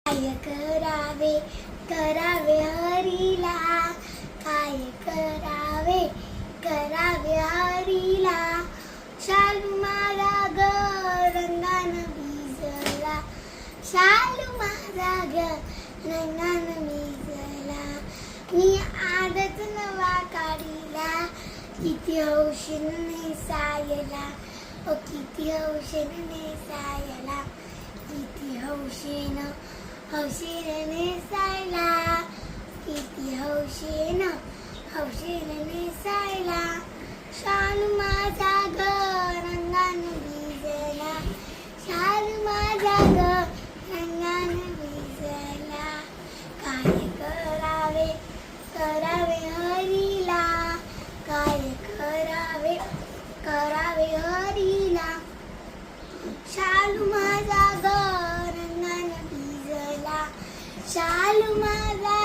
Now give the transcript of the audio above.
काय करावे करावे हरीला, काय करावे करावे हरीला. शालू माझा ग रंगान भिजला, शालू माझा ग रंगान भिजला. मी आजच नवा काढीला, किती हौशीन नेसायला, ओ किती हौशीन नेसायला, किती हौशीन हौशीन नेसायला, किती हौशीन हौशीन नेसायला. शालू माझा ग रंगान भिजला, शालू माझा ग रंगान भिजला. काय करावे करावे हरीला, काय करावे करावे हरीला. शालू माझा ग रंगान भिजला, शालू माझा